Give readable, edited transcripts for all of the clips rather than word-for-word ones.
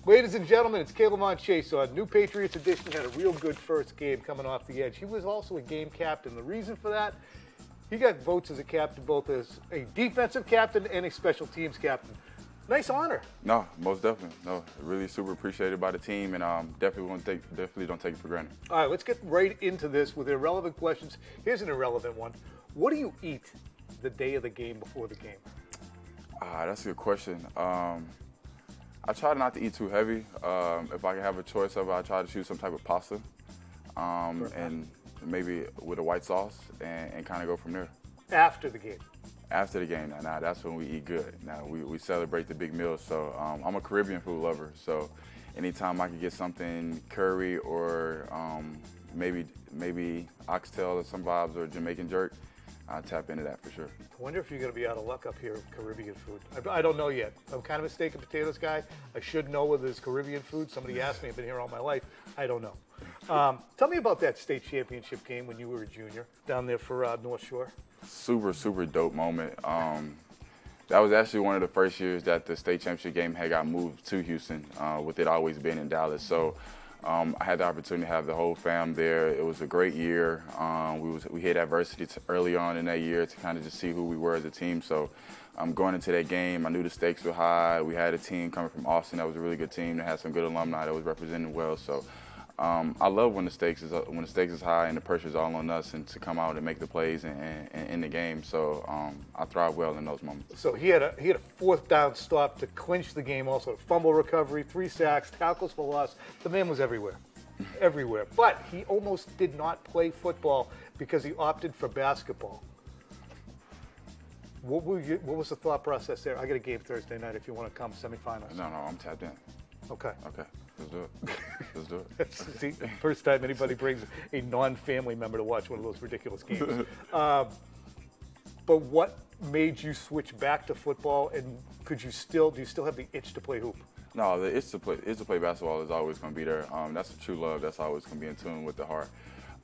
Ladies and gentlemen, it's K'Lavon Chaisson. New Patriots edition had a real good first game coming off the edge. He was also a game captain. The reason for that, he got votes as a captain, both as a defensive captain and a special teams captain. Nice honor. No, most definitely. No, really super appreciated by the team, and definitely don't take it for granted. All right, let's get right into this with irrelevant questions. Here's an irrelevant one. What do you eat the day of the game before the game? That's a good question. I try not to eat too heavy. If I can have a choice of it, I try to choose some type of pasta, and maybe with a white sauce, and kind of go from there. After the game? After the game, now that's when we eat good. Now we celebrate the big meals. So I'm a Caribbean food lover. So anytime I can get something curry or maybe oxtail or some vibes or Jamaican jerk, I'll tap into that for sure. I wonder if you're going to be out of luck up here with Caribbean food. I don't know yet. I'm kind of a steak and potatoes guy. I should know whether it's Caribbean food. Somebody asked me. I've been here all my life. I don't know. Tell me about that state championship game when you were a junior down there for North Shore. Super dope moment. That was actually one of the first years that the state championship game had got moved to Houston, with it always being in Dallas. So I had the opportunity to have the whole fam there. It was a great year. We hit adversity early on in that year to kind of just see who we were as a team. So going into that game, I knew the stakes were high. We had a team coming from Austin that was a really good team that had some good alumni that was representing well. So I love when the stakes is high and the pressure is all on us, and to come out and make the plays and in the game. So I thrive well in those moments. So he had a fourth down stop to clinch the game. Also a fumble recovery, 3 sacks, tackles for loss. The man was everywhere, everywhere. But he almost did not play football because he opted for basketball. What was the thought process there? I got a game Thursday night if you want to come, semifinals. No, I'm tapped in. Okay. Let's do it. Let's do it. See, first time anybody brings a non-family member to watch one of those ridiculous games. But what made you switch back to football, and do you still have the itch to play hoop? No, the itch to play basketball is always going to be there. That's a true love. That's always going to be in tune with the heart.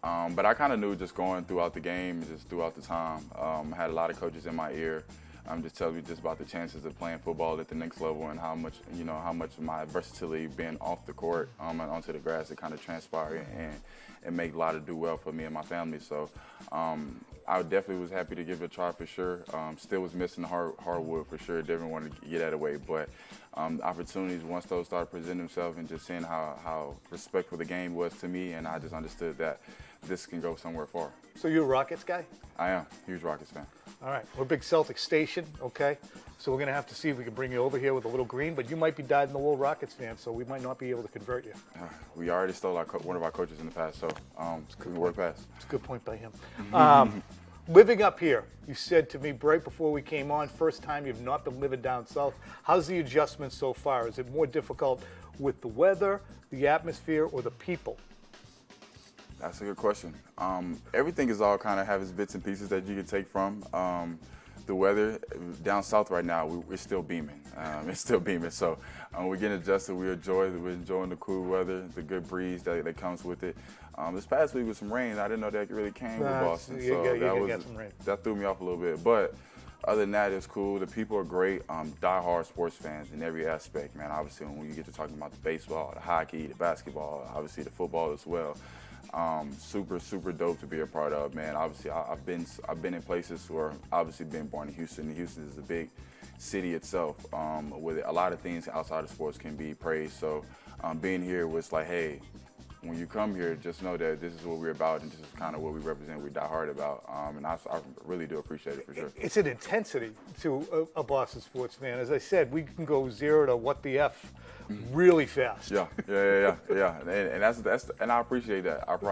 But I kind of knew just going throughout the game, just throughout the time. I had a lot of coaches in my ear. Just telling me just about the chances of playing football at the next level, and how much of my versatility being off the court and onto the grass, it kind of transpired and make a lot of do well for me and my family. So I definitely was happy to give it a try for sure. Still was missing the hardwood for sure. Definitely wanted to get that away, but opportunities, once those started presenting themselves, and just seeing how respectful the game was to me, and I just understood that this can go somewhere far. So you're a Rockets guy? I am. Huge Rockets fan. All right. We're a big Celtics station, okay? So we're going to have to see if we can bring you over here with a little green, but you might be dyed-in-the-wool Rockets fan, so we might not be able to convert you. We already stole one of our coaches in the past, so couldn't work past. It's a good point by him. Living up here, you said to me right before we came on, first time you've not been living down south. How's the adjustment so far? Is it more difficult with the weather, the atmosphere, or the people? That's a good question. Everything is all kind of have its bits and pieces that you can take from. The weather down south right now, we're still beaming. It's still beaming. So we're getting adjusted. We're enjoying the cool weather, the good breeze that comes with it. This past week with some rain, I didn't know that really came with Boston. That threw me off a little bit. But other than that, it's cool. The people are great. Die-hard sports fans in every aspect, man. Obviously, when you get to talking about the baseball, the hockey, the basketball, obviously the football as well. Super dope to be a part of, man. Obviously, I've been in places where obviously been born in Houston. Houston is a big city itself, with a lot of things outside of sports can be praised. So being here was like, hey, when you come here, just know that this is what we're about, and this is kind of what we represent. We die hard about, and I really do appreciate it for sure. It's an intensity to a Boston sports fan. As I said, we can go 0 to what the F really fast. Yeah, and I appreciate that. I'd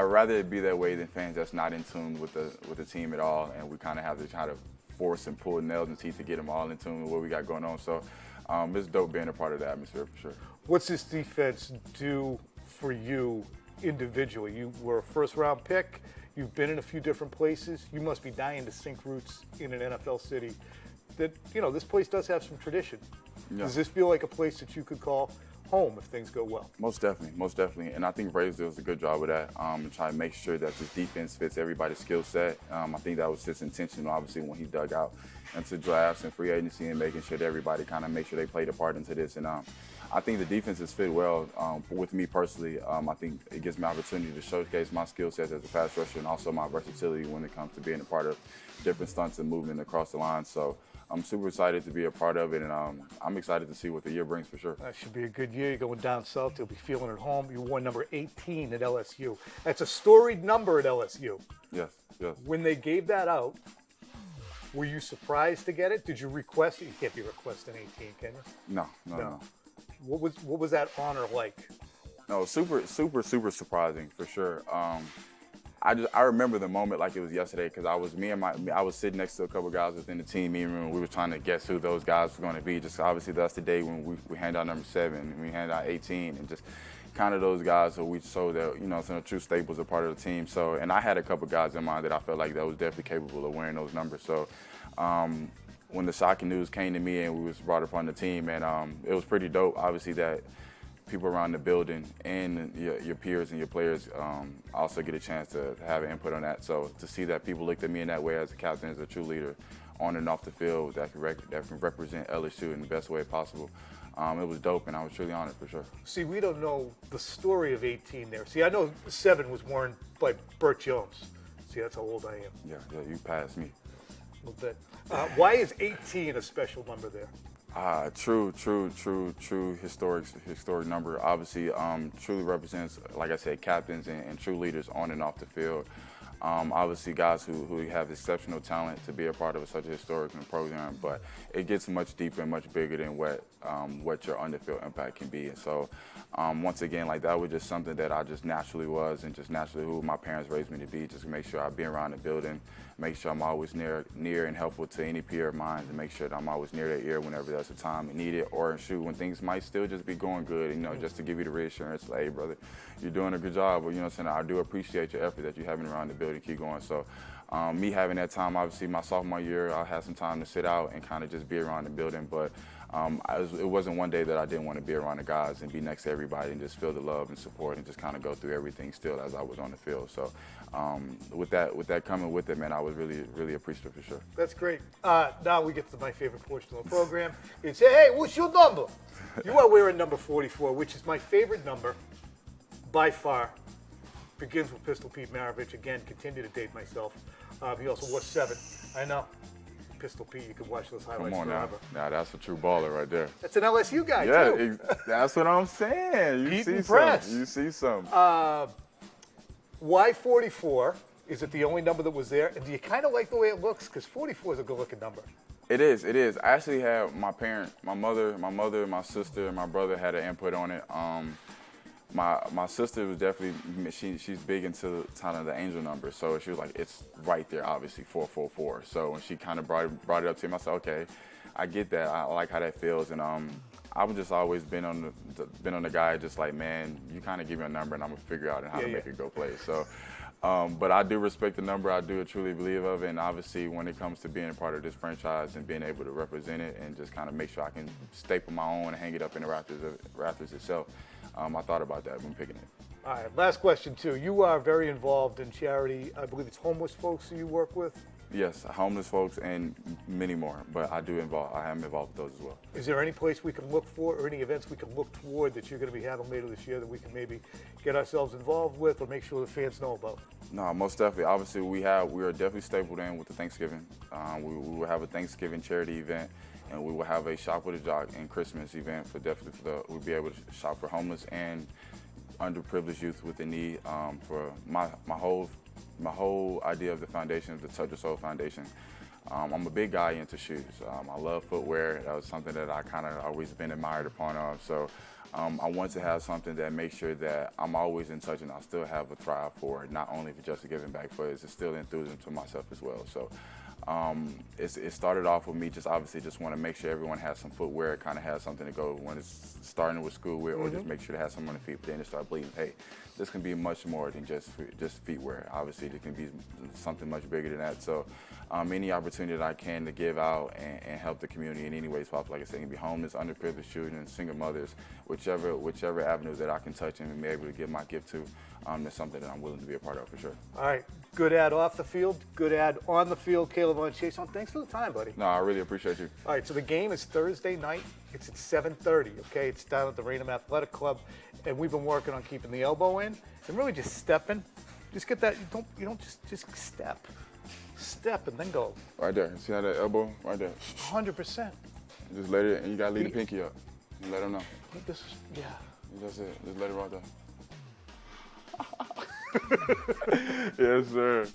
rather it be that way than fans that's not in tune with the team at all, and we kind of have to try to force and pull nails and teeth to get them all in tune with what we got going on. So it's dope being a part of the atmosphere for sure. What's this defense do for you individually? You were a first-round pick. You've been in a few different places. You must be dying to sink roots in an NFL city. That this place does have some tradition. Yeah. Does this feel like a place that you could call home if things go well. Most definitely. And I think Braves does a good job of that, trying to make sure that this defense fits everybody's skill set. I think that was his intention, obviously, when he dug out into drafts and free agency and making sure that everybody kind of make sure they played a part into this. And I think the defense has fit well with me personally. I think it gives me opportunity to showcase my skill sets as a pass rusher and also my versatility when it comes to being a part of different stunts and movement across the line. So I'm super excited to be a part of it, and I'm excited to see what the year brings for sure. That should be a good year. You're going down south. You'll be feeling at home. You won number 18 at LSU. That's a storied number at LSU. Yes. When they gave that out, were you surprised to get it? Did you request it? You can't be requesting 18, can you? No. What was that honor like? No, super surprising for sure. I remember the moment like it was yesterday because I was sitting next to a couple guys within the team meeting room. We were trying to guess who those guys were going to be. Just obviously that's the day when we hand out number 7 and we hand out 18 and just kind of those guys so we showed that some true staples are part of the team. So and I had a couple guys in mind that I felt like that was definitely capable of wearing those numbers. So when the shocking news came to me and we was brought up on the team, and it was pretty dope. Obviously that people around the building and your peers and your players also get a chance to have input on that. So to see that people looked at me in that way as a captain, as a true leader, on and off the field, that can represent LSU in the best way possible, it was dope, and I was truly honored for sure. See, we don't know the story of 18 there. See, I know 7 was worn by Burt Jones. See, that's how old I am. Yeah, you passed me. A little bit. Why is 18 a special number there? True historic number. Obviously, truly represents, like I said, captains and true leaders on and off the field. Obviously, guys who have exceptional talent to be a part of such a historic program, but it gets much deeper and much bigger than what your on-the-field impact can be. And so, once again, like that was just something that I just naturally was, and just naturally who my parents raised me to be. Just to make sure I've been around the building, make sure I'm always near and helpful to any peer of mine, and make sure that I'm always near their ear whenever there's a time and need it, or shoot when things might still just be going good. Just to give you the reassurance, like, hey, brother, you're doing a good job. But what I'm saying, I do appreciate your effort that you're having around the building. Keep going. So me having that time, obviously my sophomore year, I had some time to sit out and kind of just be around the building. But it wasn't one day that I didn't want to be around the guys and be next to everybody and just feel the love and support and just kind of go through everything still as I was on the field. So with that coming with it, man, I was really appreciative for sure. That's great. Now we get to my favorite portion of the program. It's, hey, what's your number? You are wearing number 44, which is my favorite number by far. Begins with Pistol Pete Maravich. Again, continue to date myself. He also wore 7. I know. Pistol Pete, you can watch those highlights Come on forever. Now that's a true baller right there. That's an LSU guy, too. Yeah, that's what I'm saying. Pete and Press. You see some. Why 44? Is it the only number that was there? And do you kind of like the way it looks? Because 44 is a good-looking number. It is. I actually had my mother, my sister, and my brother had an input on it. My sister was definitely, she's big into kind of the angel number, so she was like, it's right there, obviously, 444. So when she kind of brought it up to me, I said, okay, I get that. I like how that feels, and I've just always been on the guy, just like, man, you kind of give me a number, and I'm gonna figure out how to make it go play. So, but I do respect the number. I do truly believe of it, and obviously, when it comes to being a part of this franchise and being able to represent it and just kind of make sure I can staple my own and hang it up in the rafters itself. I thought about that when picking it. All right, last question, too. You are very involved in charity. I believe it's homeless folks who you work with? Yes, homeless folks and many more, but I am involved with those as well. Is there any place we can look for or any events we can look toward that you're going to be having later this year that we can maybe get ourselves involved with or make sure the fans know about? No, most definitely. Obviously, we are definitely stapled in with the Thanksgiving. We will have a Thanksgiving charity event. And we will have a Shop with a Jock and Christmas event we'll be able to shop for homeless and underprivileged youth with the need. For my whole idea of the foundation is the Touch of Soul Foundation. I'm a big guy into shoes. I love footwear. That was something that I kind of always been admired upon of. So I want to have something that makes sure that I'm always in touch and I still have a thrive for it, not only for just giving back, but it's still enthusiasm to myself as well. So It started off with me just obviously just want to make sure everyone has some footwear, kind of has something to go when it's starting with school with, or just make sure to have something on the feet. But then it started bleeding. Hey, this can be much more than just feet wear. Obviously, it can be something much bigger than that. So, any opportunity that I can to give out and help the community in any ways possible, like I said, it can be homeless, underprivileged children, single mothers, whichever avenue that I can touch and be able to give my gift to, that's something that I'm willing to be a part of for sure. All right. Good ad off the field, good ad on the field, K'Lavon Chaisson. Thanks for the time, buddy. No, I really appreciate you. All right, so the game is Thursday night. It's at 7:30, okay? It's down at the Raynham Athletic Club, and we've been working on keeping the elbow in and really just stepping. Just get that, you don't just step. Step and then go. Right there. See how that elbow? Right there. 100%. Just let it, and you gotta leave the pinky up. And let them know. This is, yeah. That's it. Just let it right there. Yes, sir.